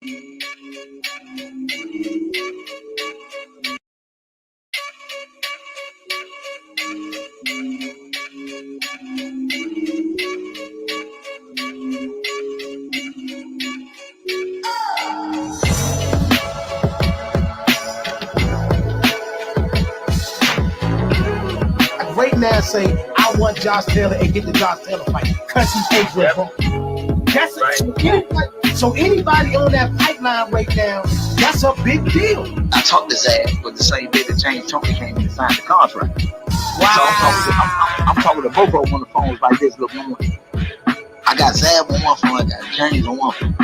Right now, say I want Josh Taylor and get the Josh Taylor fight because he's April, bro. That's right. So anybody on that pipeline right now, that's a big deal. I talked his ass, but the same day that James Tony came in and signed the contract. Wow. So I'm talking to Bobo on the phones like this. Look, I got Zab on one phone, I got James on one phone.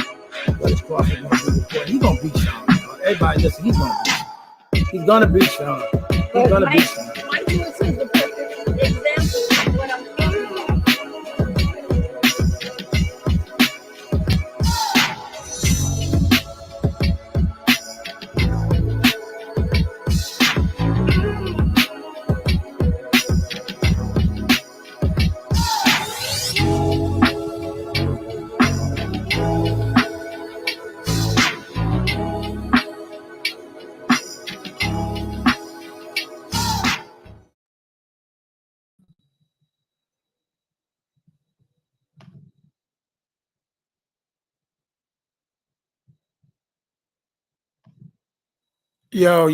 But it's Crawford he's gonna beat Sean. Everybody listen, he's gonna beat Sean. He's gonna beat Sean. Mike Lewis is the perfect example of what I'm talking about. Yo.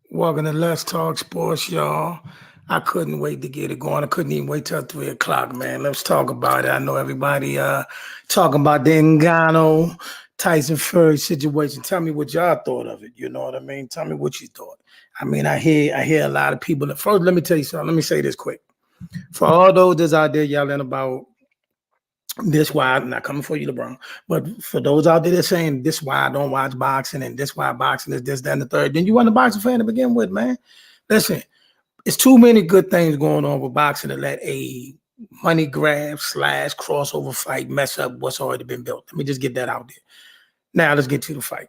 Welcome to Let's Talk Sports, y'all. I couldn't wait to get it going. I couldn't even wait till 3 o'clock, man. Let's talk about it. I know everybody talking about the Ngannou, Tyson Fury situation. Tell me what y'all thought of it. You know what I mean? Tell me what you thought. I mean, I hear a lot of people. First, let me tell you something. Let me say this quick. For all those that's out there yelling about this why I'm not coming for you, LeBron. But for those out there that saying this why I don't watch boxing and this why boxing is this, that, and the third, then you weren't a boxing fan to begin with, man. Listen, it's too many good things going on with boxing to let a money grab / crossover fight mess up what's already been built. Let me just get that out there. Now let's get to the fight.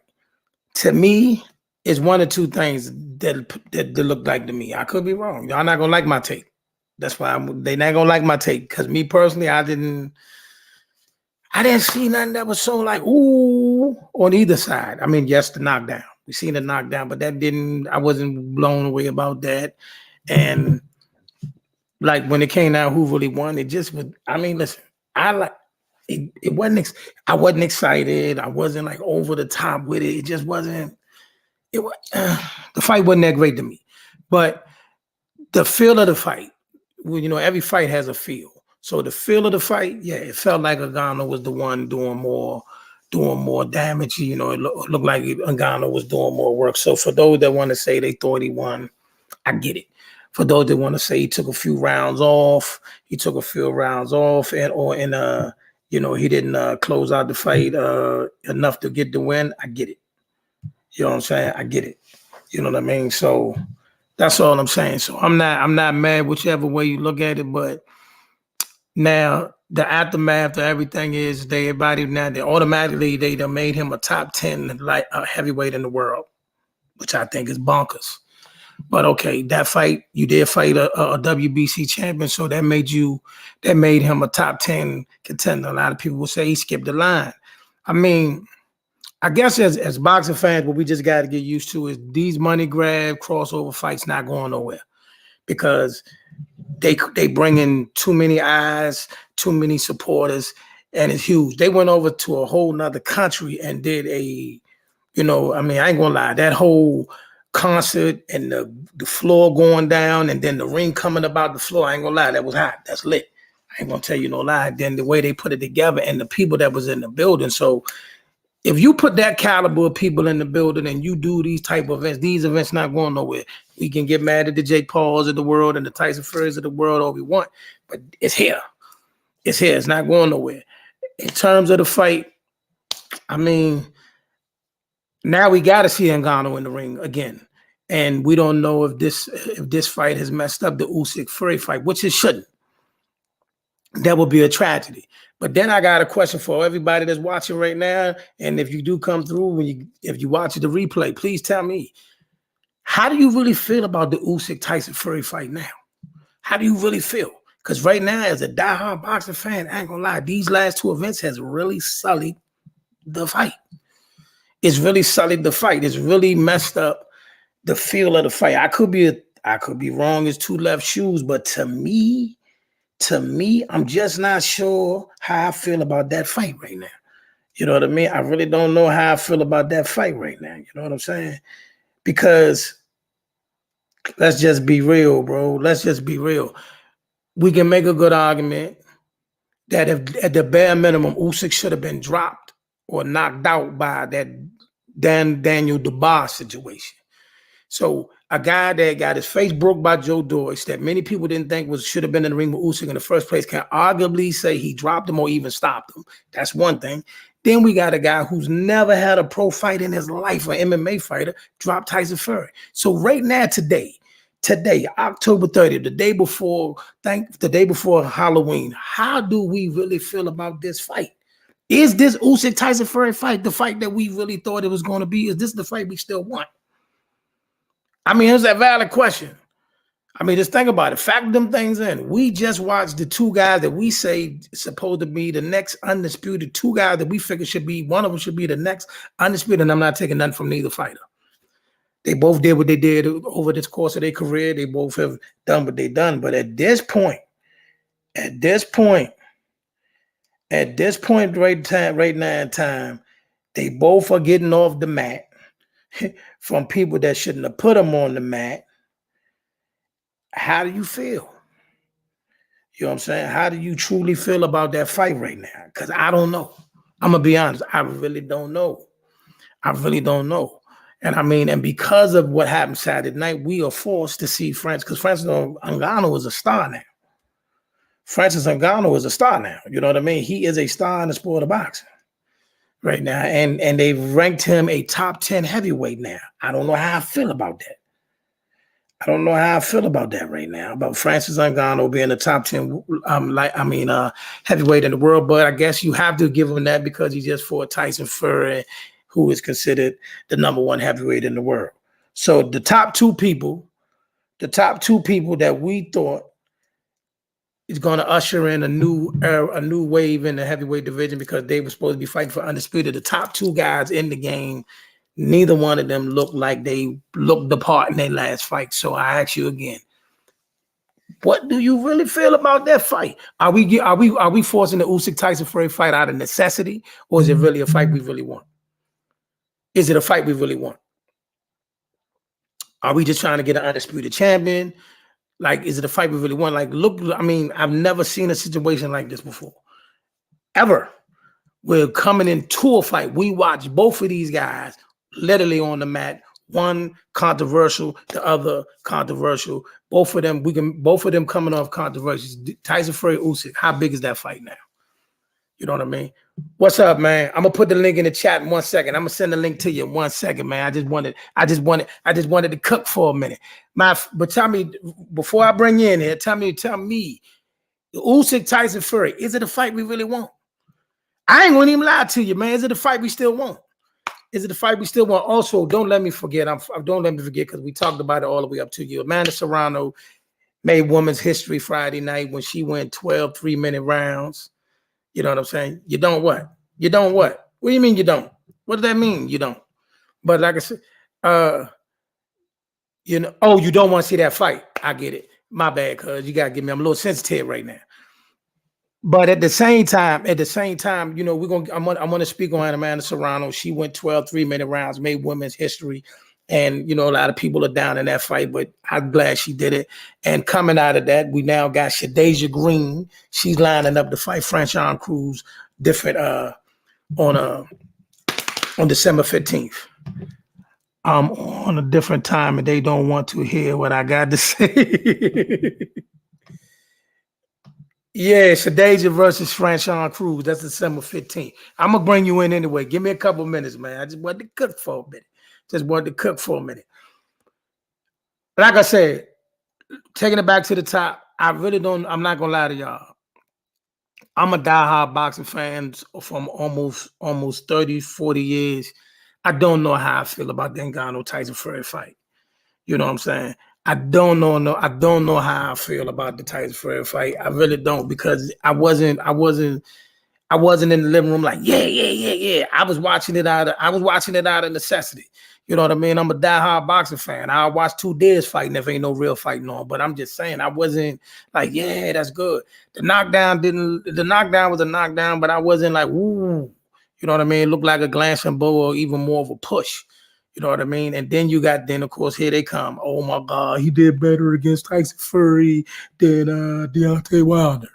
To me, it's one or two things that look like to me. I could be wrong. Y'all not gonna like my take. That's why they not gonna like my take. Because me personally, I didn't see nothing that was so like, ooh, on either side. I mean, yes, the knockdown. We seen the knockdown, but I wasn't blown away about that. And like when it came out who really won, it just was, I mean, listen, it wasn't, I wasn't excited. I wasn't like over the top with it. It just wasn't, the fight wasn't that great to me. But the feel of the fight, well, you know, every fight has a feel. So the feel of the fight, yeah, it felt like Ngannou was the one doing more damage. You know, it looked like Ngannou was doing more work. So for those that want to say they thought he won, I get it. For those that want to say he took a few rounds off, and you know, he didn't close out the fight enough to get the win, I get it. You know what I'm saying? I get it. You know what I mean? So that's all I'm saying. So I'm not mad whichever way you look at it, but now the aftermath of everything is they automatically they made him a top 10 like heavyweight in the world, which I think is bonkers. But okay, that fight, you did fight a WBC champion, so that made him a top 10 contender. A lot of people will say he skipped the line. I mean, I guess as boxing fans, what we just got to get used to is these money grab crossover fights not going nowhere because they bring in too many eyes, too many supporters, and it's huge. They went over to a whole nother country and did I ain't gonna lie, that whole concert and the floor going down and then the ring coming about the floor, I ain't gonna lie, that was hot. That's lit. I ain't gonna tell you no lie. Then the way they put it together and the people that was in the building. So if you put that caliber of people in the building and you do these type of events, these events not going nowhere. We can get mad at the Jake Pauls of the world and the Tyson Furys of the world all we want, but it's here. It's here. It's not going nowhere. In terms of the fight, I mean, now we got to see Ngannou in the ring again, and we don't know if this fight has messed up the Usyk Fury fight, which it shouldn't. That would be a tragedy. But then I got a question for everybody that's watching right now. And if you do come through, if you watch the replay, please tell me, how do you really feel about the Usyk Tyson Fury fight now? How do you really feel? Because right now, as a diehard boxing fan, I ain't gonna lie, these last two events has really sullied the fight. It's really sullied the fight. It's really messed up the feel of the fight. I could be wrong as two left shoes, but to me, I'm just not sure how I feel about that fight right now. You know what I mean? I really don't know how I feel about that fight right now. You know what I'm saying? Because let's just be real, bro. Let's just be real. We can make a good argument that if at the bare minimum, Usyk should have been dropped or knocked out by that Daniel Do situation. So a guy that got his face broke by Joe Doyce that many people didn't think should have been in the ring with Usyk in the first place can arguably say he dropped him or even stopped him. That's one thing. Then we got a guy who's never had a pro fight in his life, an MMA fighter, drop Tyson Fury. So right now, today, October 30th, the day before Halloween, how do we really feel about this fight? Is this Usyk Tyson Fury fight the fight that we really thought it was going to be? Is this the fight we still want? I mean, it's a valid question. I mean, just think about it. Factor them things in. We just watched the two guys that we say supposed to be the next undisputed, two guys that we figure should be, one of them should be the next undisputed, and I'm not taking nothing from neither fighter. They both did what they did over this course of their career. They both have done what they've done. But at this point right now in time, they both are getting off the mat from people that shouldn't have put them on the mat. How do you feel? You know what I'm saying? How do you truly feel about that fight right now? Because I don't know. I'm going to be honest. I really don't know. And I mean, and because of what happened Saturday night, we are forced to see Francis, because Francis Ngannou is a star now. You know what I mean? He is a star in the sport of boxing right now. And they've ranked him a top 10 heavyweight now. I don't know how I feel about that. Right now, about Francis Ngannou being the top 10 heavyweight in the world. But I guess you have to give him that because he just fought Tyson Fury, who is considered the number one heavyweight in the world. So the top two people that we thought is going to usher in a new era, a new wave in the heavyweight division because they were supposed to be fighting for undisputed. The top two guys in the game, neither one of them looked like they looked the part in their last fight. So I ask you again, what do you really feel about that fight? Are we forcing the Usyk Tyson Fury fight out of necessity, or is it really a fight we really want? Is it a fight we really want? Are we just trying to get an undisputed champion? Like, is it a fight we really want? Like, look, I mean, I've never seen a situation like this before, ever. We're coming into a fight. We watch both of these guys literally on the mat. One controversial, the other controversial. Both of them coming off controversies. Tyson Fury, Usyk. How big is that fight now? You know what I mean? What's up, man? I'm gonna put the link in the chat in 1 second. I'm gonna send the link to you in 1 second, man. I just wanted to cook for a minute. But tell me, before I bring you in here, tell me, the Usyk Tyson Fury, is it a fight we really want? I ain't gonna even lie to you, man. Is it a fight we still want? Also, don't let me forget. Don't let me forget because we talked about it all the way up to you. Amanda Serrano made women's history Friday night when she went 12 3-minute rounds. You know what I'm saying? You don't what? You don't what? What do you mean you don't? What does that mean? You don't. But like I said, you know, oh, you don't want to see that fight. I get it. My bad, cuz you gotta give me. I'm a little sensitive right now. But at the same time, you know, I'm gonna speak on Amanda Serrano. She went 12 3-minute rounds, made women's history. And you know, a lot of people are down in that fight, but I'm glad she did it. And coming out of that, we now got Shadasia Green. She's lining up to fight Franchon Cruz different on December 15th. I'm on a different time and they don't want to hear what I got to say. Yeah, Shadasia versus Franchon Cruz. That's December 15th. I'm gonna bring you in anyway. Give me a couple minutes, man. I just wanted to cook for a minute. Like I said, taking it back to the top, I'm not gonna lie to y'all. I'm a diehard boxing fan from almost 30, 40 years. I don't know how I feel about the Ngannou Tyson Fury fight. You know what I'm saying? I don't know. No, I don't know how I feel about the Tyson Fury fight. I really don't because I wasn't in the living room like yeah. I was watching it out of necessity. You know what I mean? I'm a diehard boxing fan. I'll watch two deers fighting if ain't no real fighting on. But I'm just saying I wasn't like, yeah, that's good. The knockdown was a knockdown, but I wasn't like, ooh. You know what I mean? It looked like a glancing blow or even more of a push. You know what I mean? And then of course, here they come. Oh my God, he did better against Tyson Fury than Deontay Wilder.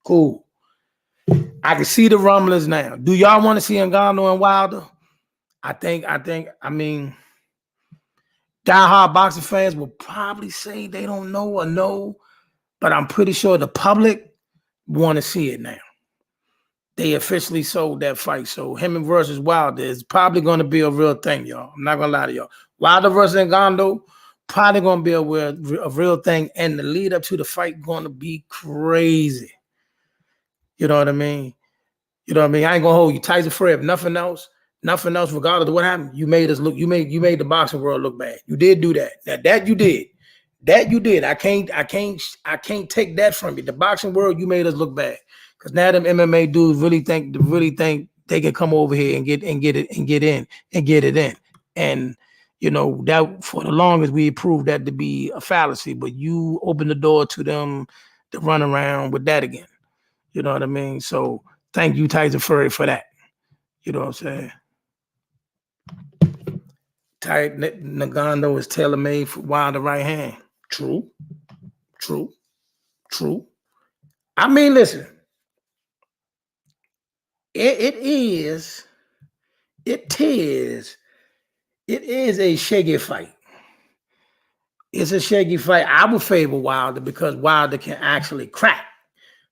Cool. I can see the rumblings now. Do y'all want to see Ngannou and Wilder? I mean, diehard boxing fans will probably say they don't know or know, but I'm pretty sure the public want to see it now. They officially sold that fight. So him versus Wilder is probably going to be a real thing, y'all. I'm not going to lie to y'all. Wilder versus Ngannou, probably going to be a real thing. And the lead up to the fight going to be crazy. You know what I mean? You know what I mean? I ain't going to hold you. Tyson Fury, if nothing else, regardless of what happened, you made the boxing world look bad. You did do that. Now that you did. I can't take that from you. The boxing world, you made us look bad. Because now them MMA dudes really think they can come over here and get it in. And you know, that for the longest we proved that to be a fallacy, but you open the door to them to run around with that again. You know what I mean? So thank you, Tyson Fury, for that. You know what I'm saying? Ngannou is tailor-made for Wilder right hand. True. I mean, listen. It is a shaky fight. It's a shaky fight. I would favor Wilder because Wilder can actually crack.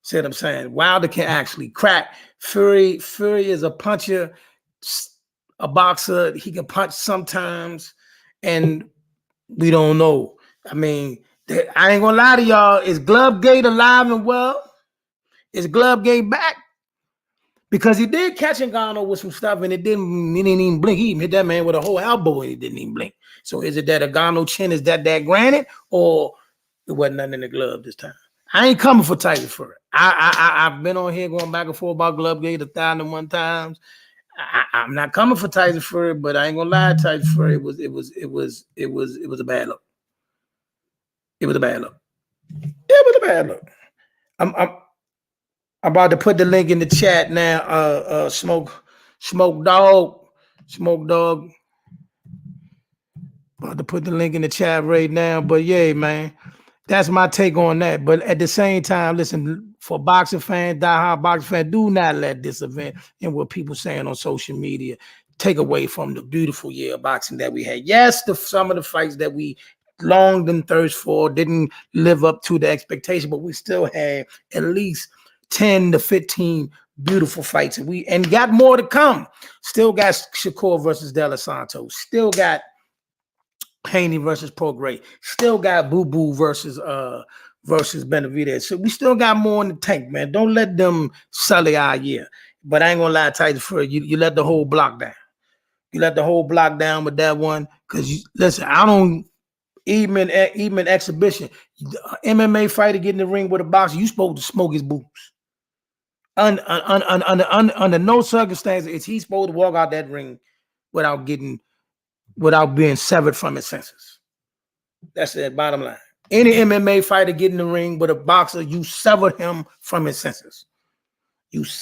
See what I'm saying? Wilder can actually crack. Fury is a puncher, a boxer. He can punch sometimes, and we don't know. I mean, I ain't gonna lie to y'all. Is Glovegate alive and well? Is Glovegate back? Because he did catch Ngannou with some stuff, and he didn't even blink. He even hit that man with a whole elbow, and he didn't even blink. So is it that Ngannou chin is that granite, or it wasn't nothing in the glove this time? I ain't coming for Tyson Fury. I've been on here going back and forth about Glovegate 1,001 times. I'm not coming for Tyson Fury, but I ain't gonna lie, Tyson Fury it was a bad look. It was a bad look. I'm about to put the link in the chat now. Smoke Dog. About to put the link in the chat right now. But yeah, man, that's my take on that. But at the same time, listen, for boxing fans, diehard boxing fans, do not let this event and what people saying on social media take away from the beautiful year of boxing that we had. Yes, some of the fights that we longed and thirst for didn't live up to the expectation, but we still had at least 10 to 15 beautiful fights, and got more to come. Still got Shakur versus DelaSantos. Still got Haney versus Prograis. Still got Boo Boo versus Benevidez. So we still got more in the tank, man. Don't let them sully our year. But I ain't gonna lie, Tyson Fury, you let the whole block down. You let the whole block down with that one. Because listen, I don't even exhibition. MMA fighter get in the ring with a boxer, you supposed to smoke his boots. Under no circumstances is he supposed to walk out that ring without being severed from his senses. That's the bottom line. Any MMA fighter get in the ring with a boxer, you sever him from his senses. That's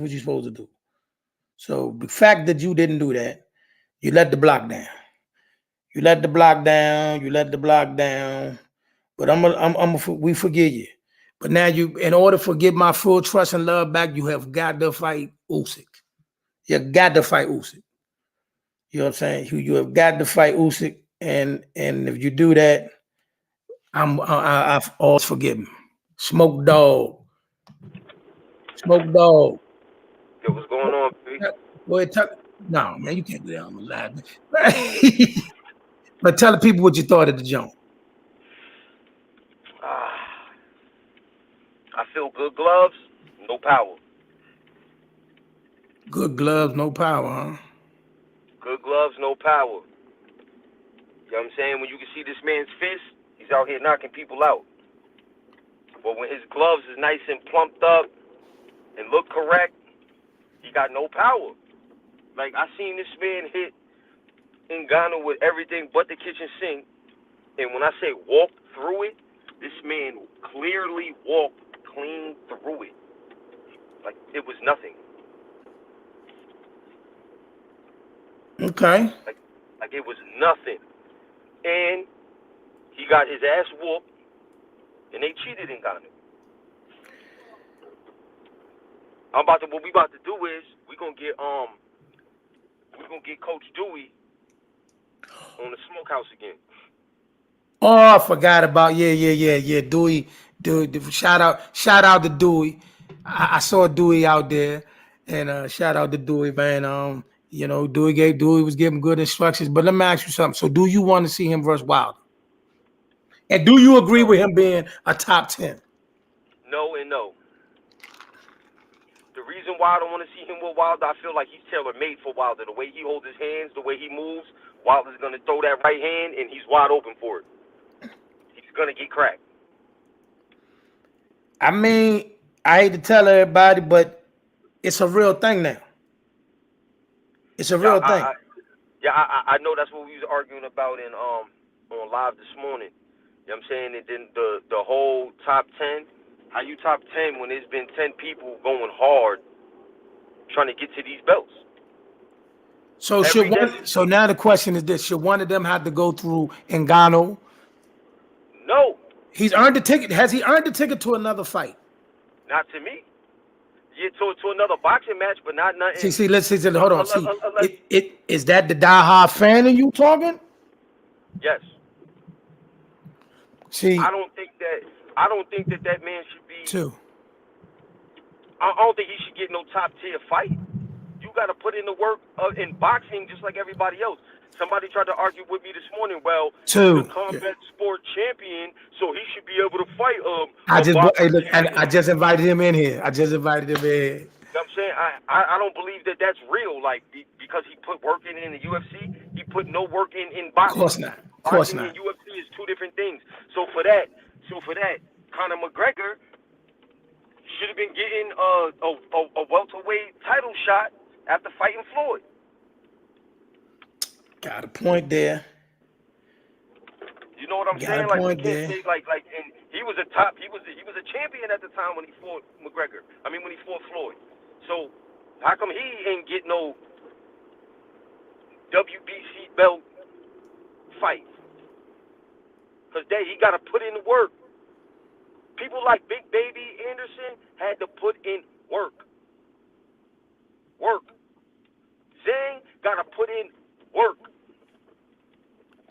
what you're supposed to do. So the fact that you didn't do that, you let the block down. But we forgive you. But now in order to get my full trust and love back, you have got to fight Usyk. You got to fight Usyk. You know what I'm saying? You have got to fight Usyk, and if you do that, I've always forgiven. Smoke Dog. Yo, what's going on, B? Boy, no, man, you can't do that on the live. But tell the people what you thought of the joint. I feel good gloves, no power. Good gloves, no power, huh? Good gloves, no power. You know what I'm saying? When you can see this man's fist, he's out here knocking people out. But when his gloves is nice and plumped up and look correct, he got no power. Like, I seen this man hit Ngannou with everything but the kitchen sink. And when I say walk through it, this man clearly walked clean through it. Like, it was nothing. Okay. Like it was nothing. And he got his ass whooped, and they cheated Ngannou. What we about to do is we're gonna get Coach Dewey on the smokehouse again. Oh, I forgot about yeah. Dewey. Shout out to Dewey. I saw Dewey out there, and shout out to Dewey, man. You know, Dewey was giving good instructions. But let me ask you something. So, do you want to see him versus Wilder? And do you agree with him being a top 10? No and no. The reason why I don't want to see him with Wilder, I feel like he's tailor-made for Wilder. The way he holds his hands, the way he moves, Wilder's going to throw that right hand, and he's wide open for it. He's going to get cracked. I mean, I hate to tell everybody, but it's a real thing now. It's a real thing. I know that's what we was arguing about in on live this morning. You know what I'm saying? And then the whole top 10, how you top 10 when there's been 10 people going hard trying to get to these belts? So so now the question is this: should one of them have to go through Ngannou? No. He's earned the ticket. Has he earned the ticket to another fight? Not to me. Yeah, to another boxing match, but not nothing. See, let's see. Hold on. See, is that the diehard fan in you talking? Yes. See, I don't think that man should be. Too. I don't think he should get no top tier fight. You got to put in the work in boxing just like everybody else. Somebody tried to argue with me this morning. Well, the combat sport champion, so he should be able to fight. I just invited him in here. You know what I'm saying? I don't believe that that's real. Like, because he put work in the UFC, he put no work in boxing. Of course not. Boxing and UFC is two different things. So for that, Conor McGregor should have been getting a welterweight title shot after fighting Floyd. Got a point there. You know what I'm saying? Like, you can't say and he was a champion at the time when he fought McGregor. I mean, when he fought Floyd. So how come he ain't get no WBC belt fight? Because he got to put in the work. People like Big Baby Anderson had to put in work. Zhang got to put in work.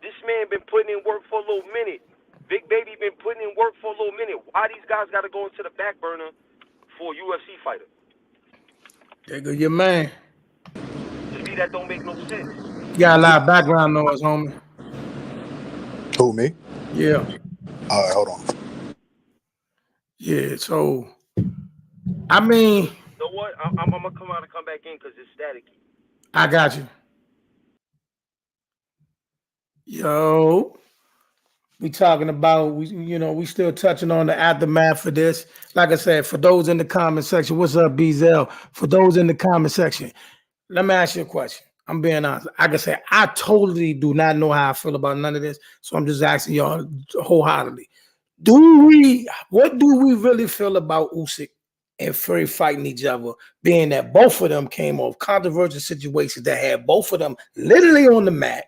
This man been putting in work for a little minute. Big Baby been putting in work for a little minute. Why these guys got to go into the back burner for a UFC fighter? There go your man. To me, that don't make no sense. You got a lot of background noise, homie. Who, me? Yeah. All right, hold on. Yeah, so, I mean. You know what? I'm going to come out and come back in because it's staticky. I got you. Yo, we talking about, we still touching on the aftermath for this. Like I said, for those in the comment section, what's up, BZL? For those in the comment section, let me ask you a question. I'm being honest. Like I said, I totally do not know how I feel about none of this, so I'm just asking y'all wholeheartedly. What do we really feel about Usyk and Fury fighting each other, being that both of them came off controversial situations that had both of them literally on the mat?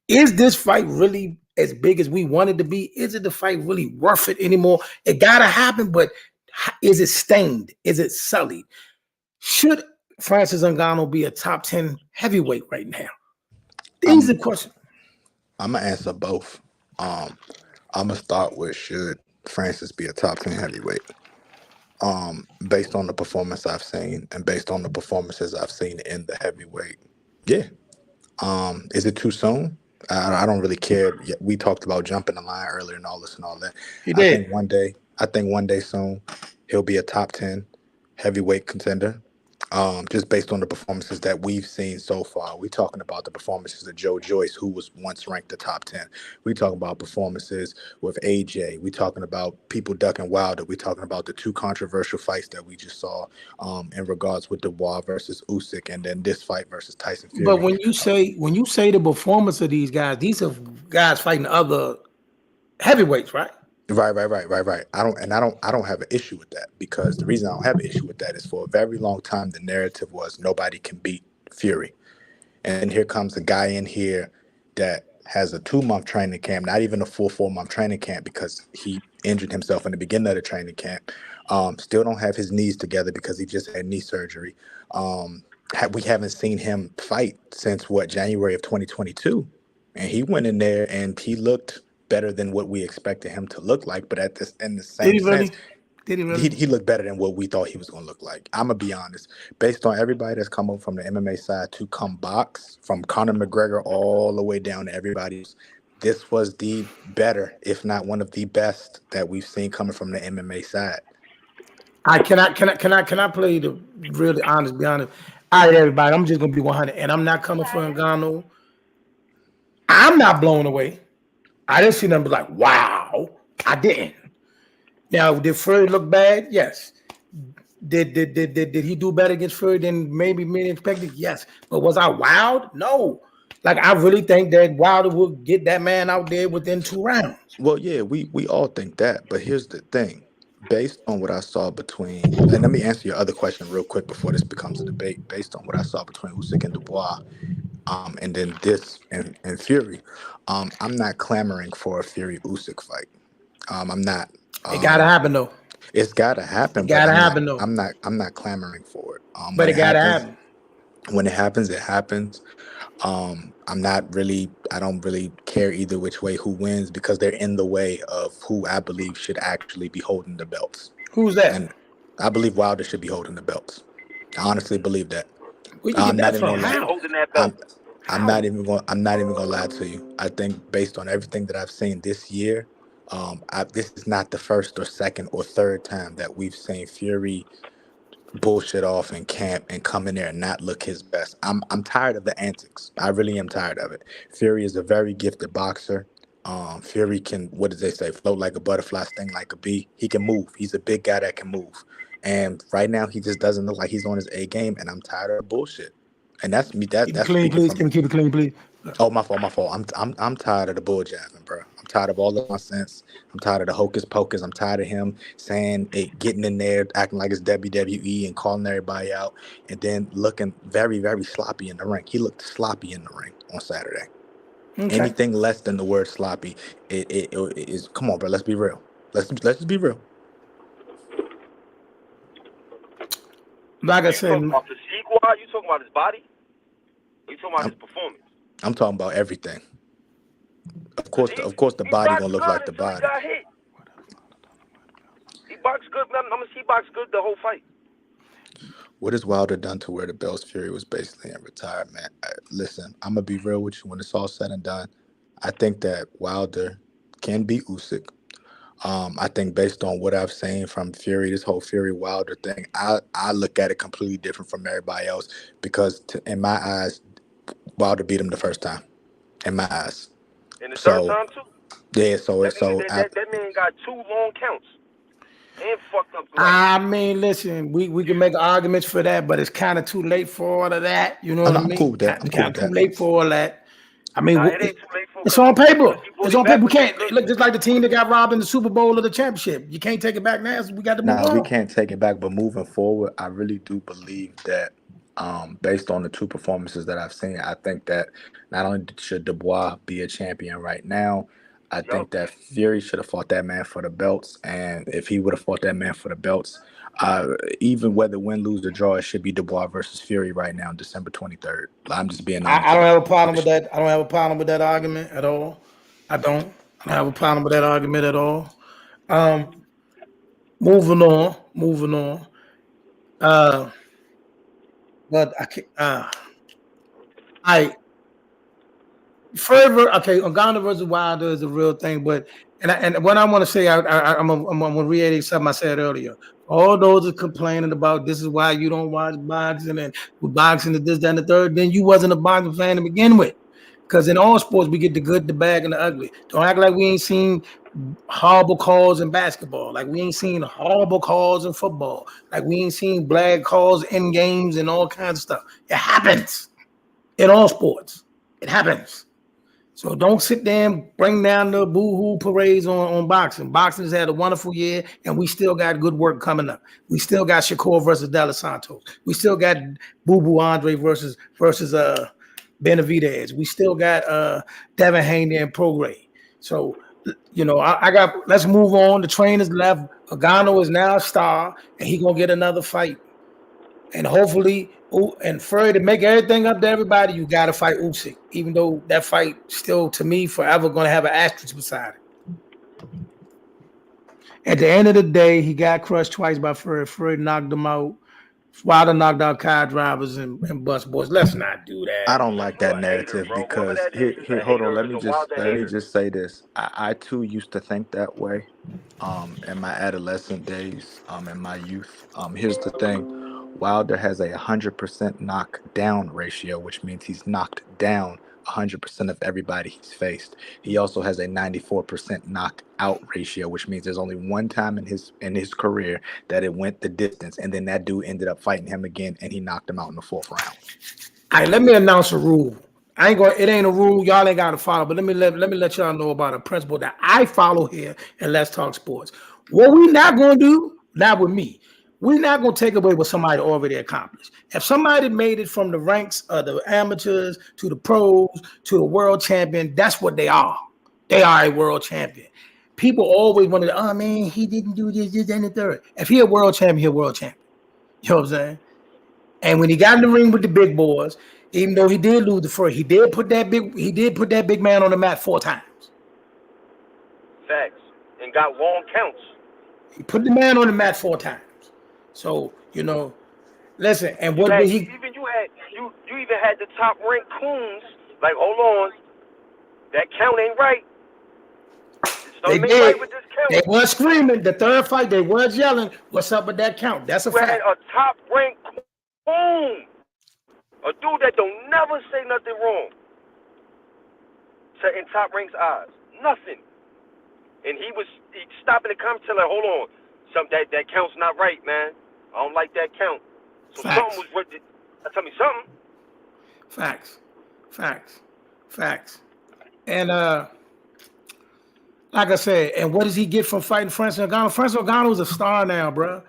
Is this fight really as big as we want it to be? Is it the fight really worth it anymore? It got to happen, but is it stained? Is it sullied? Should Francis Ngannou be a top 10 heavyweight right now? These are the questions. I'm going to answer both. I'm going to start with, should Francis be a top 10 heavyweight? Based on the performance I've seen and based on the performances I've seen in the heavyweight, yeah. Is it too soon? I don't really care. We talked about jumping the line earlier and all this and all that. You did. I think one day soon he'll be a top 10 heavyweight contender. Just based on the performances that we've seen so far. We're talking about the performances of Joe Joyce, who was once ranked the top 10. We talking about performances with AJ. We talking about people ducking Wilder. We talking about the two controversial fights that we just saw in regards with Dubois versus Usyk, and then this fight versus Tyson But Fury. when you say the performance of these guys are guys fighting other heavyweights, right? Right. I don't have an issue with that, because the reason I don't have an issue with that is for a very long time the narrative was nobody can beat Fury. And then here comes a guy in here that has a 2-month training camp, not even a full 4-month training camp, because he injured himself in the beginning of the training camp. Still don't have his knees together because he just had knee surgery. We haven't seen him fight since January of 2022, and he went in there and he looked better than what we expected him to look like. But in the same sense, Did he really? he looked better than what we thought he was going to look like. I'm going to be honest. Based on everybody that's come up from the MMA side to come box, from Conor McGregor all the way down to everybody else, this was the better, if not one of the best, that we've seen coming from the MMA side. Can I play the really honest, be honest? All right, everybody, I'm just going to be 100, and I'm not coming for Ngannou. I'm not blown away. I didn't see them be like, wow. I didn't. Now, did Fury look bad? Yes. Did he do better against Fury than maybe many expected? Yes. But was I wowed? No. Like, I really think that Wilder will get that man out there within 2 rounds. Well, yeah, we all think that. But here's the thing. Based on what I saw between, and let me answer your other question real quick before this becomes a debate. Based on what I saw between Usyk and Dubois, and then this and Fury, I'm not clamoring for a Fury Usyk fight. I'm not. It gotta happen though. It's gotta happen. It gotta happen though. I'm not clamoring for it. But it gotta happen. When it happens, it happens. I don't really care either which way who wins, because they're in the way of who I believe should actually be holding the belts. Who's that? And I believe Wilder should be holding the belts. I honestly believe that. Where you get that from? Holding that belt. I'm not even gonna lie to you. I think based on everything that I've seen this year, this is not the first or second or third time that we've seen Fury bullshit off in camp and come in there and not look his best. I'm tired of the antics. I really am tired of it. Fury is a very gifted boxer. Fury can, what did they say, float like a butterfly, sting like a bee. He can move. He's a big guy that can move. And right now he just doesn't look like he's on his A game, and I'm tired of bullshit. And that's me. That's clean, please. Can we keep it clean, please? Oh, my fault. I'm tired of the bull jabbing, bro. I'm tired of all the nonsense. I'm tired of the hocus pocus. I'm tired of him saying it, getting in there, acting like it's WWE and calling everybody out, and then looking very, very sloppy in the ring. He looked sloppy in the ring on Saturday. Okay. Anything less than the word sloppy, it is. Come on, bro. Let's be real. Let's just be real. Like I said, you talking about physique? Why you talking about his body? Or you talking about his performance? I'm talking about everything. Of course, the body gonna look like the body. He got hit. He boxed good. I'm gonna see he boxed good the whole fight. What has Wilder done to where the Bell's Fury was basically in retirement? Listen, I'm gonna be real with you. When it's all said and done, I think that Wilder can beat Usyk. I think based on what I've seen from Fury, this whole Fury Wilder thing, I look at it completely different from everybody else, because in my eyes, Wilder beat him the first time. In my eyes. And the third time too? Yeah, that man got 2 long counts. And fucked up. I mean, listen, we can make arguments for that, but it's kind of too late for all of that. You know what I mean? I'm cool with that. It's kind of too late for all that. I mean, it ain't too late for it's on paper. It's on paper. We can't look just like the team that got robbed in the Super Bowl or the championship. You can't take it back now. So we got to move on. We can't take it back. But moving forward, I really do believe that, based on the 2 performances that I've seen, I think that not only should Dubois be a champion right now, I think that Fury should have fought that man for the belts. And if he would have fought that man for the belts, even whether win, lose, or draw, it should be Dubois versus Fury right now, December 23rd. I'm just being honest. I don't have a problem with that. I don't have a problem with that argument at all. I don't have a problem with that argument at all. Moving on. But I can't. Further, okay, Ngannou versus Wilder is a real thing, but and what I want to say, I'm gonna reiterate something I said earlier. All those are complaining about this is why you don't watch boxing and boxing is this, that, and the third. Then you wasn't a boxing fan to begin with. Because in all sports, we get the good, the bad, and the ugly. Don't act like we ain't seen horrible calls in basketball. Like we ain't seen horrible calls in football. Like we ain't seen black calls in games and all kinds of stuff. It happens in all sports. It happens. So don't sit there and bring down the boo-hoo parades on boxing. Boxing has had a wonderful year, and we still got good work coming up. We still got Shakur versus DelaSantos. We still got Boo Boo Andre versus Benevidez. We still got Devin Haney and Prograis. So, you know, let's move on. The trainers left. Ngannou is now a star, and he gonna get another fight. And hopefully, and Fury, to make everything up to everybody, you got to fight Usyk. Even though that fight still, to me, forever going to have an asterisk beside it. At the end of the day, he got crushed twice by Fury. Fury knocked him out. Wilder knocked out car drivers and bus boys. Let's not do that. I don't like that narrative because here, hold on. Let me just say this. I too used to think that way. In my adolescent days, in my youth. Here's the thing. Wilder has a 100% knockdown ratio, which means he's knocked down 100% of everybody he's faced. He also has a 94% knockout ratio, which means there's only one time in his career that it went the distance, and then that dude ended up fighting him again, and he knocked him out in the 4th round. All right, let me announce a rule. It ain't a rule y'all ain't got to follow, but let me let y'all know about a principle that I follow here and Let's Talk Sports. What we not going to do, not with me. We're not going to take away what somebody already accomplished. If somebody made it from the ranks of the amateurs to the pros to the world champion, that's what they are. They are a world champion. People always wanted, oh, man, he didn't do this, and the third. If he a world champion, he a world champion. You know what I'm saying? And when he got in the ring with the big boys, even though he did lose the first, he did put that big man on the mat 4 times. Facts. And got long counts. He put the man on the mat 4 times. So, you know, listen, and what did he you even had the top ranked coons like, hold on, that count ain't right. They did. Right with this count. They was screaming. The third fight, they was yelling, what's up with that count? That's a fact. Had a top ranked coon. A dude that don't never say nothing wrong. In Top Rank's eyes. Nothing. And he stopping the commentary like, hold on. That count's not right, man. I don't like that count. So Facts. something was worth it. Tell me something. Facts. And like I said, and what does he get from fighting Francis Ngannou? Francis Ngannou is a star now, bro.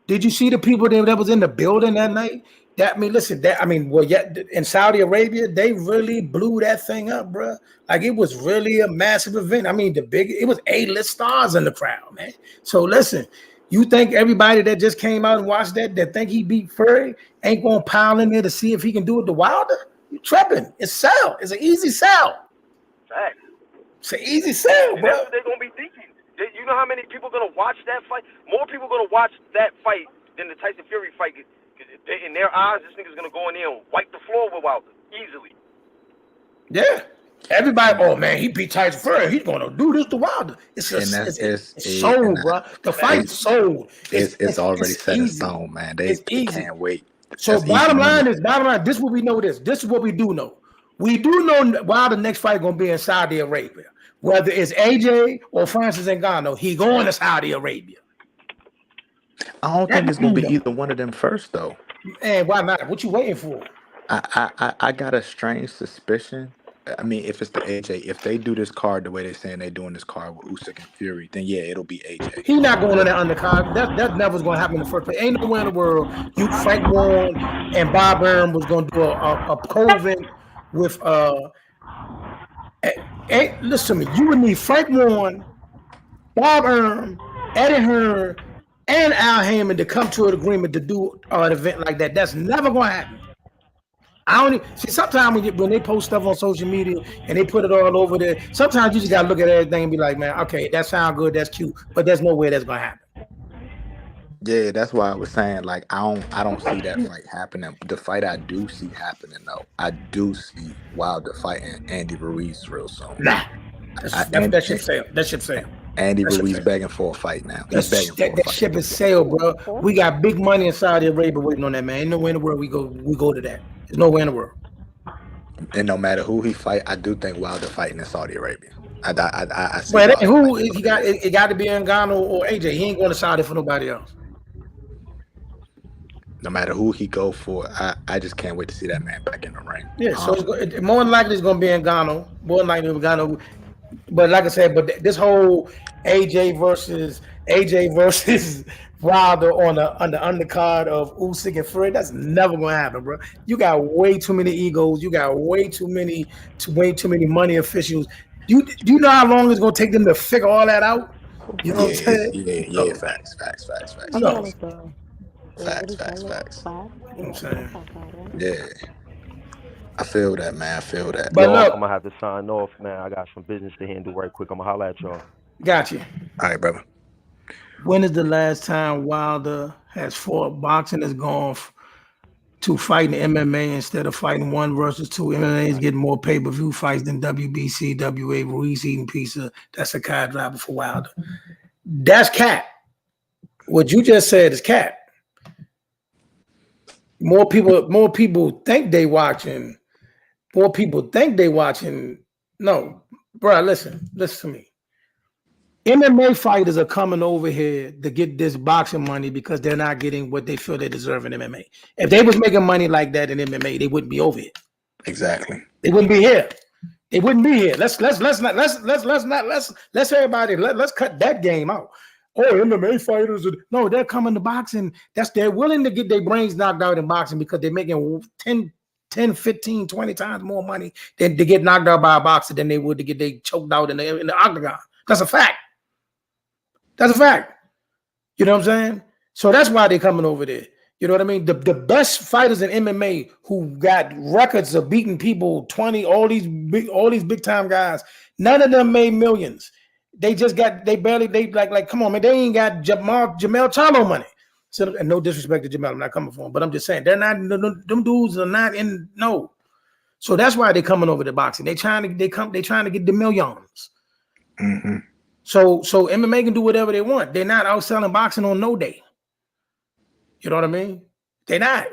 Did you see the people that was in the building that night? In Saudi Arabia, they really blew that thing up, bro. Like, it was really a massive event. I mean, it was A-list stars in the crowd, man. So listen, you think everybody that just came out and watched that think he beat Fury ain't gonna pile in there to see if he can do it to Wilder? You tripping. It's sell. It's an easy sell. Fact. It's an easy sell, bro. That's what they're gonna be thinking. You know how many people are gonna watch that fight? More people are gonna watch that fight than the Tyson Fury fight. In their eyes, this nigga's gonna go in there and wipe the floor with Wilder easily. Yeah. Everybody, oh man, he beat Tyson Fury. He's gonna do this to Wilder. It's sold, bro. The fight's sold. It's already set in stone, man. They can't wait. So bottom line, this is what we know. This is what we do know. We do know Wilder next fight gonna be in Saudi Arabia. Whether it's AJ or Francis Ngannou, he going to Saudi Arabia. I don't think it's gonna be either one of them first, though. And why not? What you waiting for? I got a strange suspicion. I mean, if it's the AJ, if they do this card the way they're saying they're doing this card with Usyk and Fury, then yeah, it'll be AJ. He's not going on that undercard. That never's going to happen in the first place. Ain't nowhere in the world Frank Warren and Bob Arum was going to do a co-event with listen to me. You would need Frank Warren, Bob Arum, Eddie Hearn, and Al Heyman to come to an agreement to do an event like that. That's never going to happen. I don't see. Sometimes when they post stuff on social media and they put it all over there, sometimes you just gotta look at everything and be like, man, okay, that sounds good, that's cute, but there's no way that's gonna happen. Yeah, that's why I was saying, like, I don't see that fight happening. The fight I do see happening, though, I do see Wilder fighting Andy Ruiz real soon. Nah, that ship sail. Andy Ruiz begging for a fight now. He's begging for a That fight. ship is sailed, bro. We got big money in Saudi Arabia waiting on that man. Ain't nowhere in the world we go to that. There's nowhere in the world. And no matter who he fight, I do think Wilder fighting in Saudi Arabia. I see. But Wilder who fighting in he Saudi got? Arabia. It got to be Ngannou or AJ. He ain't going to Saudi for nobody else. No matter who he go for, I just can't wait to see that man back in the ring. Yeah, so more than likely it's going to be Ngannou. More than likely Ngannou. But like I said, this whole AJ versus Wilder on the undercard of Usyk and Fury, that's never going to happen, bro. You got way too many egos. You got way too many money officials. Do you know how long it's going to take them to figure all that out? You know what I'm saying? Yeah. Facts. No. Facts. You know what I'm saying? Yeah. I feel that, man. I feel that. But look, I'm gonna have to sign off, man. I got some business to handle right quick. I'm gonna holler at y'all. got you. All right, brother. When is the last time Wilder has fought? Boxing has gone to fighting MMA instead of fighting 1 versus 2. MMA is getting more pay-per-view fights than WBC, WA, Ruiz eating pizza. That's a car driver for Wilder. That's cat. What you just said is cat. More people think they watching. More people think they watching. No, bro, listen to me. MMA fighters are coming over here to get this boxing money because they're not getting what they feel they deserve in MMA. If they was making money like that in MMA, they wouldn't be over here. Exactly. They wouldn't be here. They wouldn't be here. Let's everybody let's cut that game out. Oh, MMA fighters no, they're coming to boxing. They're willing to get their brains knocked out in boxing because they're making 10, 15, 20 times more money than to get knocked out by a boxer than they would to get they choked out in the octagon. That's a fact. That's a fact. You know what I'm saying? So that's why they're coming over there. You know what I mean? The best fighters in MMA who got records of beating people 20, all these big time guys, none of them made millions. They barely come on, man. They ain't got Jamel Charlo money. So, and no disrespect to Jamel, I'm not coming for him, but I'm just saying they're not. Them dudes are not in no. So that's why they're coming over to boxing. They trying to get the millions. Mm-hmm. So MMA can do whatever they want. They're not outselling boxing on no day. You know what I mean? They're not.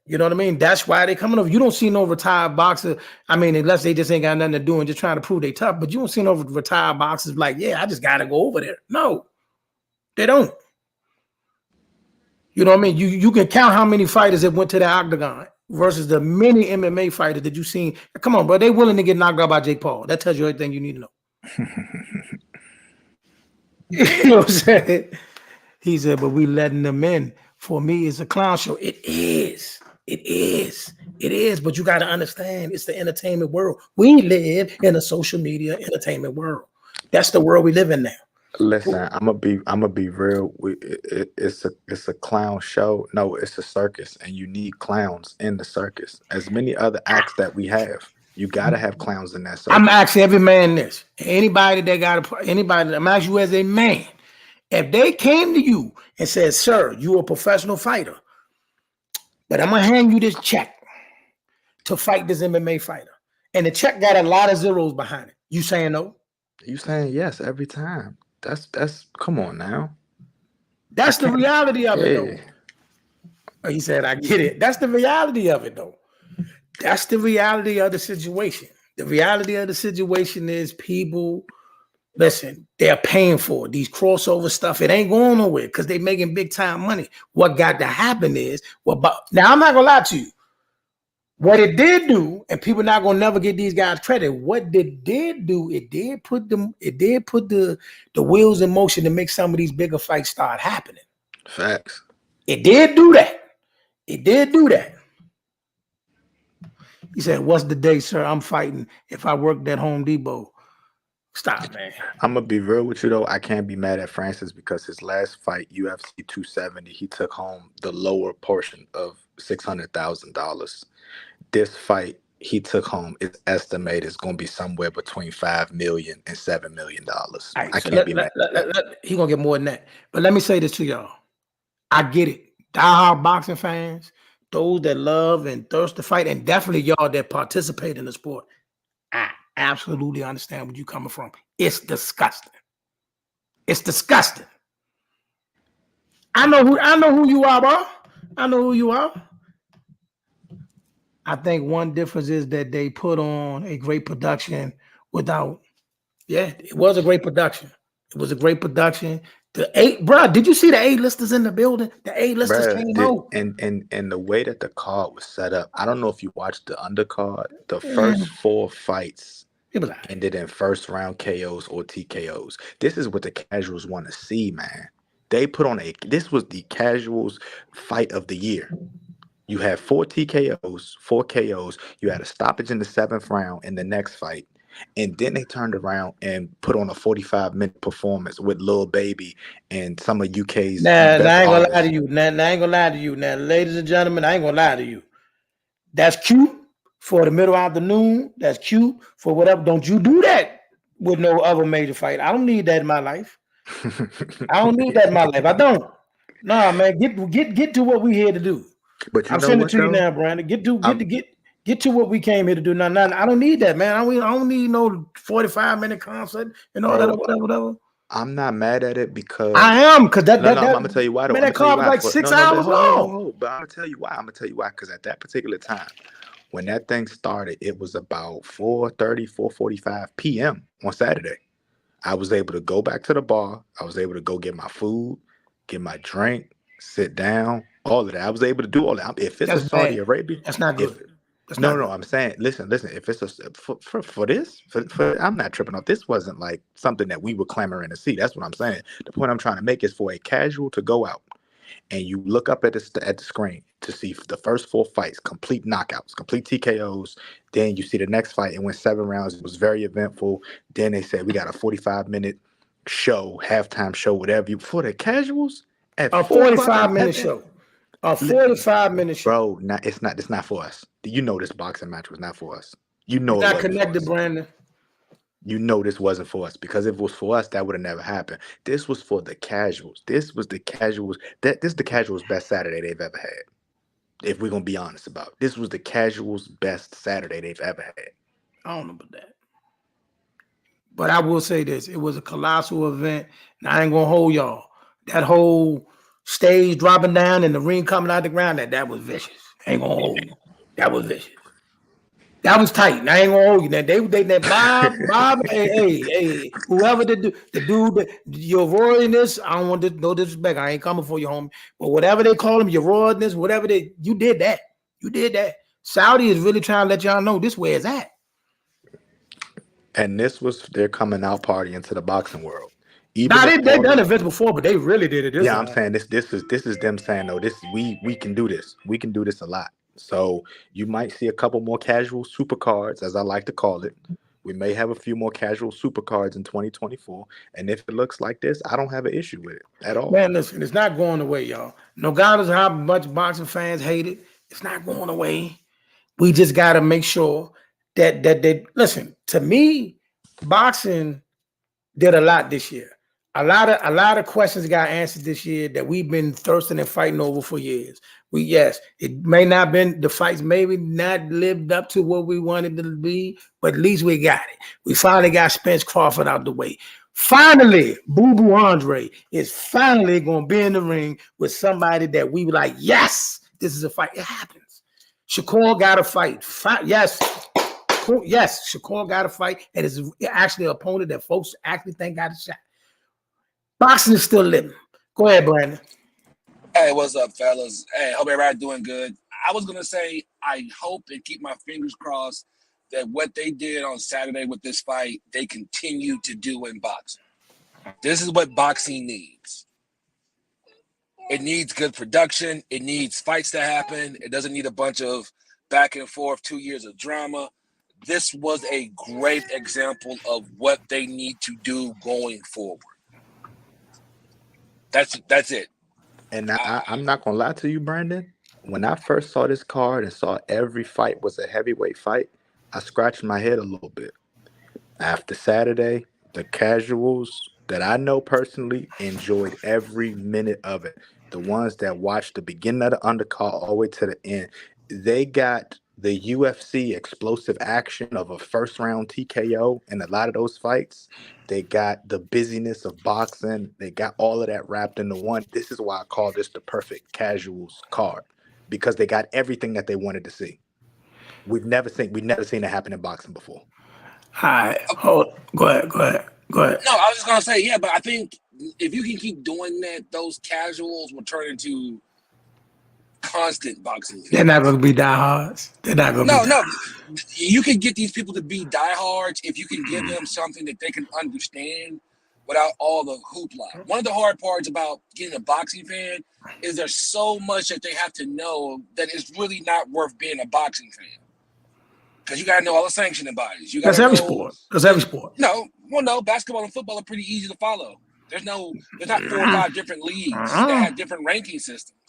You know what I mean? That's why they coming over. You don't see no retired boxer. I mean, unless they just ain't got nothing to do and just trying to prove they tough. But you don't see no retired boxers like, yeah, I just got to go over there. No, they don't. You know what I mean? You can count how many fighters that went to the octagon versus the many MMA fighters that you've seen. Come on, bro. They willing to get knocked out by Jake Paul. That tells you everything you need to know. You know what I'm saying? He said, but we letting them in. For me, it's a clown show. It is. But you got to understand, it's the entertainment world. We live in a social media entertainment world. That's the world we live in now. Listen, I'm gonna be real. It's a clown show. No, it's a circus, and you need clowns in the circus. As many other acts that we have, you gotta have clowns in that circus. I'm asking every man this. Anybody that I'm asking you as a man, if they came to you and said, "Sir, you're a professional fighter, but I'm gonna hand you this check to fight this MMA fighter," and the check got a lot of zeros behind it, you saying no? You saying yes every time? That's come on now. That's the reality of it, though. He said, "I get it." That's the reality of it, though. That's the reality of the situation. The reality of the situation is people. Listen, they're paying for it. These crossover stuff. It ain't going nowhere because they're making big time money. What got to happen is, now I'm not gonna lie to you. What it did do, and people not gonna never get these guys credit. What it did do, it did put the wheels in motion to make some of these bigger fights start happening. Facts. It did do that. He said, "What's the day, sir? I'm fighting if I worked at Home Depot." Stop, man. I'm gonna be real with you though. I can't be mad at Francis because his last fight, UFC 270, he took home the lower portion of $600,000. This fight he took home is estimated is going to be somewhere between $5 million and $7 million. Right, I so can't be mad. He gonna get more than that. But let me say this to y'all. I get it. Die-hard boxing fans, those that love and thirst to fight, and definitely y'all that participate in the sport. I absolutely understand where you're coming from. It's disgusting. It's disgusting. I know who you are, bro. I know who you are. I think one difference is that they put on a great production without. Yeah, it was a great production. It was a great production. Did you see the A-listers in the building? The A-listers came out. And the way that the card was set up, I don't know if you watched the undercard. The first 4 fights It was like, ended in first round KOs or TKOs. This is what the casuals want to see, man. They put on this was the casuals fight of the year. You had 4 TKOs, 4 KOs. You had a stoppage in the 7th round in the next fight. And then they turned around and put on a 45-minute performance with Lil Baby and some of UK's best I ain't gonna artists. lie to you. I ain't gonna lie to you. Now, ladies and gentlemen, I ain't gonna lie to you. That's cute for the middle afternoon. That's cute for whatever. Don't you do that with no other major fight. I don't need that in my life. I don't need that in my life. I don't. Nah, man. Get to what we here to do. But you I'm know sending it what, to you though? now, Brandon. Get to what we came here to do. Now, I don't need that, man. I don't need no 45-minute concert and all that, whatever. I'm not mad at it because I am, because I'm gonna tell you why though. Man, that car was like 6 hours long. But I'm gonna tell you why. Because at that particular time, when that thing started, it was about 4:45 p.m. on Saturday. I was able to go back to the bar. I was able to go get my food, get my drink, sit down, all of that. I was able to do all that. If it's That's a Saudi bad. Arabia, That's not good. I'm saying, listen. If it's for this, I'm not tripping off. This wasn't like something that we were clamoring to see. That's what I'm saying. The point I'm trying to make is for a casual to go out and you look up at the screen to see the first 4 fights, complete knockouts, complete TKOs. Then you see the next fight. It went 7 rounds. It was very eventful. Then they said we got a 45-minute show, halftime show, whatever. For the casuals at a 45-minute show. A 45-minute show. Bro, it's not for us. You know this boxing match was not for us. You know You're it not wasn't connected, for us. Brandon. You know this wasn't for us, because if it was for us, that would have never happened. This was for the casuals. This was the casuals. This is the casuals' best Saturday they've ever had. If we're gonna be honest about it. This was the casuals' best Saturday they've ever had. I don't know about that. But I will say this. It was a colossal event. And I ain't gonna hold y'all. That whole stage dropping down and the ring coming out the ground, that was vicious. I ain't gonna hold you. That was vicious. That was tight. And I ain't gonna hold you. Now that Bob, hey, whoever the dude that you're roaring this, I don't want no disrespect. I ain't coming for you, homie. But whatever they call him, you're roaring this, you did that. You did that. Saudi is really trying to let y'all know this where it's at. And this was their coming out party into the boxing world. They've done events before, but they really did it. I'm saying this is them saying, no, we can do this. We can do this a lot. So you might see a couple more casual super cards, as I like to call it. We may have a few more casual super cards in 2024. And if it looks like this, I don't have an issue with it at all. Man, listen, it's not going away, y'all. No regardless of how much boxing fans hate it, it's not going away. We just got to make sure that they listen. To me, boxing did a lot this year. A lot of questions got answered this year that we've been thirsting and fighting over for years. It may not been the fights, maybe not lived up to what we wanted to be, but at least we got it. We finally got Spence Crawford out the way. Finally, Boo Boo Andre is finally going to be in the ring with somebody that we were like, yes, this is a fight. It happens. Shakur got a fight. Yes, Shakur got a fight, and it's actually an opponent that folks actually think got a shot. Boxing is still living. Go ahead, Brandon. Hey, what's up, fellas? Hey, hope everybody doing good. I was gonna say I hope and keep my fingers crossed that what they did on Saturday with this fight, they continue to do in boxing. This is what boxing needs. It needs good production. It needs fights to happen. It doesn't need a bunch of back and forth 2 years of drama. This was a great example of what they need to do going forward. That's it. And I'm not gonna lie to you, Brandon. When I first saw this card and saw every fight was a heavyweight fight, I scratched my head a little bit. After Saturday, the casuals that I know personally enjoyed every minute of it. The ones that watched the beginning of the undercard all the way to the end, they got the UFC explosive action of a first round TKO in a lot of those fights. They got the busyness of boxing. They got all of that wrapped into one. This is why I call this the perfect casuals card, because they got everything that they wanted to see. We've never seen it happen in boxing before. All right, go ahead. No, I was just gonna say, yeah, but I think if you can keep doing that, those casuals will turn into constant boxing fans. They're not going to be diehards. They're not going to be diehards. You can get these people to be diehards if you can give them something that they can understand without all the hoopla. One of the hard parts about getting a boxing fan is there's so much that they have to know that it's really not worth being a boxing fan. Because you got to know all the sanctioning bodies. That's every sport. No, basketball and football are pretty easy to follow. There's not 4 or 5 different leagues that have different ranking systems.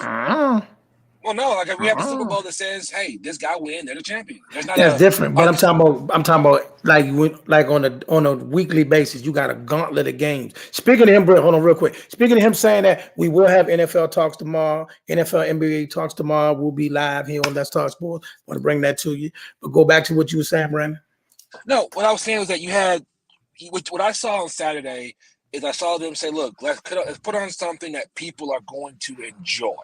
Well, no, like if we have a Super Bowl that says, "Hey, this guy win, they're the champion." That's different, but I'm talking about like on a weekly basis. You got a gauntlet of games. Speaking of him, hold on real quick. Speaking of him saying that we will have NFL talks tomorrow, NFL NBA talks tomorrow. We'll be live here on Let's Talk Sports. Want to bring that to you, but go back to what you were saying, Brandon. No, what I was saying was that you had what I saw on Saturday is I saw them say, "Look, let's put on something that people are going to enjoy."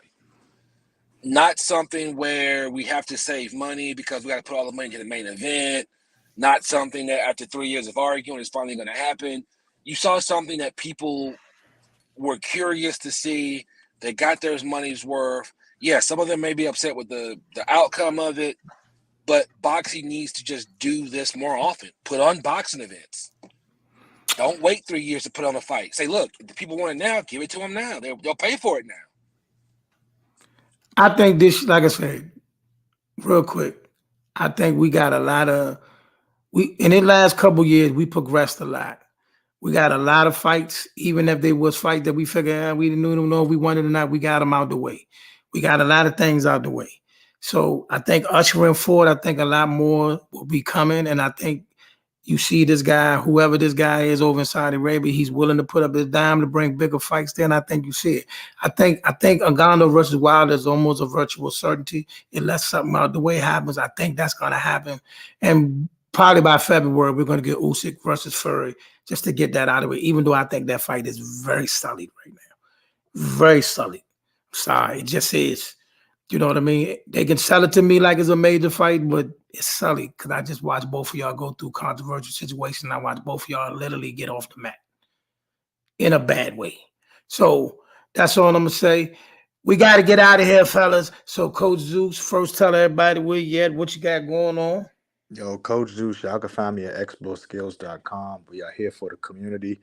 Not something where we have to save money because we got to put all the money into the main event. Not something that after 3 years of arguing is finally going to happen. You saw something that people were curious to see. They got their money's worth. Yeah, some of them may be upset with the outcome of it, but boxing needs to just do this more often. Put on boxing events. Don't wait 3 years to put on a fight. Say, look, if the people want it now, give it to them now. They'll pay for it now. I think this, like I said, real quick, I think we got a lot of, in the last couple of years, we progressed a lot. We got a lot of fights, even if they was fights that we figured we didn't know if we wanted or not, we got them out the way. We got a lot of things out the way. So I think ushering forward, I think a lot more will be coming. And I think you see this guy, whoever this guy is over in Saudi Arabia, he's willing to put up his dime to bring bigger fights there, and I think you see it. I think Ngannou versus Wilder is almost a virtual certainty. Unless something out the way happens, I think that's going to happen. And probably by February, we're going to get Usyk versus Fury just to get that out of the way, even though I think that fight is very sullied right now. Very sullied. Sorry, it just is. You know what I mean? They can sell it to me like it's a major fight, but it's sully because I just watched both of y'all go through controversial situations. I watched both of y'all literally get off the mat in a bad way. So that's all I'm going to say. We got to get out of here, fellas. So, Coach Zeus, first tell everybody where you at, what you got going on. Yo, Coach Zeus, y'all can find me at exploreskills.com. We are here for the community.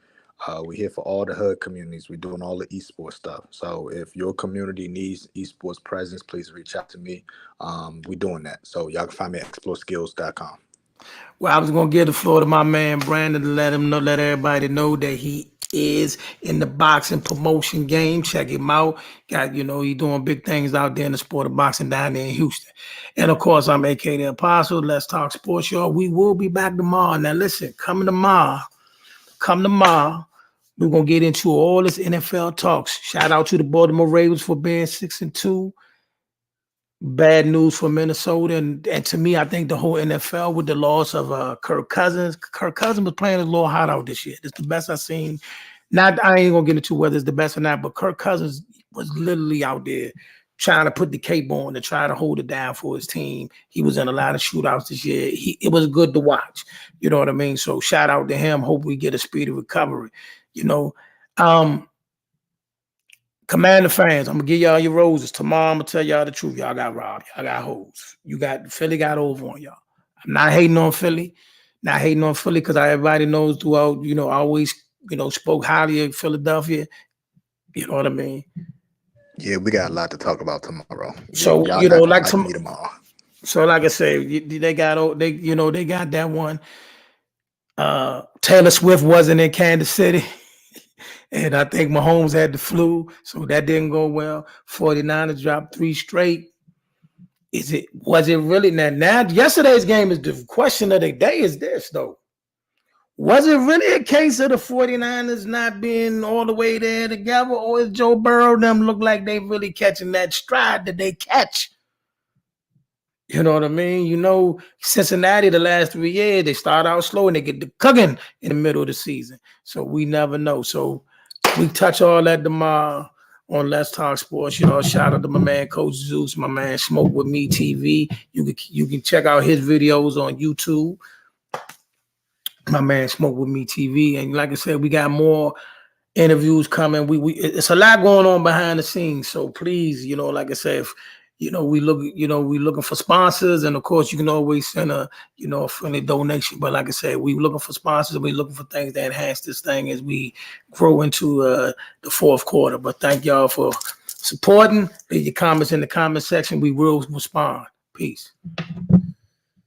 We're here for all the HUD communities. We're doing all the esports stuff. So if your community needs esports presence, please reach out to me. We're doing that. So y'all can find me at exploreskills.com. Well, I was going to give the floor to my man, Brandon, to let everybody know that he is in the boxing promotion game. Check him out. He's doing big things out there in the sport of boxing down there in Houston. And of course, I'm AK the Apostle. Let's Talk Sports, y'all. We will be back tomorrow. Now listen, come tomorrow, we're going to get into all this NFL talks. Shout out to the Baltimore Ravens for being 6-2. Bad news for Minnesota. And to me, I think the whole NFL with the loss of Kirk Cousins. Kirk Cousins was playing a little hot out this year. It's the best I've seen. I ain't going to get into whether it's the best or not, but Kirk Cousins was literally out there trying to put the cape on to try to hold it down for his team. He was in a lot of shootouts this year. It was good to watch. You know what I mean? So shout out to him. Hope we get a speedy recovery. Commander fans, I'm going to give y'all your roses. Tomorrow, I'm going to tell y'all the truth. Y'all got robbed. Y'all got hoes. Philly got over on y'all. I'm not hating on Philly. Not hating on Philly because everybody knows throughout, I always, spoke highly of Philadelphia. You know what I mean? Yeah, we got a lot to talk about tomorrow. So, tomorrow. So, like I say, they got that one. Taylor Swift wasn't in Kansas City. And I think Mahomes had the flu, so that didn't go well. 49ers dropped 3 straight. Was it really? Now, yesterday's game is the question of the day is this, though. Was it really a case of the 49ers not being all the way there together, or is Joe Burrow them look like they really catching that stride that they catch You know what I mean? You know, Cincinnati, the last 3 years, they start out slow and they get the cooking in the middle of the season. So we never know. So we touch all that tomorrow on Let's Talk Sports. You know, shout out to my man Coach Zeus, my man Smoke With Me TV. You can check out his videos on YouTube. My man Smoke With Me TV. And like I said, we got more interviews coming. It's a lot going on behind the scenes. So please, you know, like I said, if, you know, we looking for sponsors, and of course you can always send a friendly donation. But like I said, we looking for sponsors, and we looking for things that enhance this thing as we grow into the fourth quarter. But thank y'all for supporting. Leave your comments in the comment section. We will respond. Peace.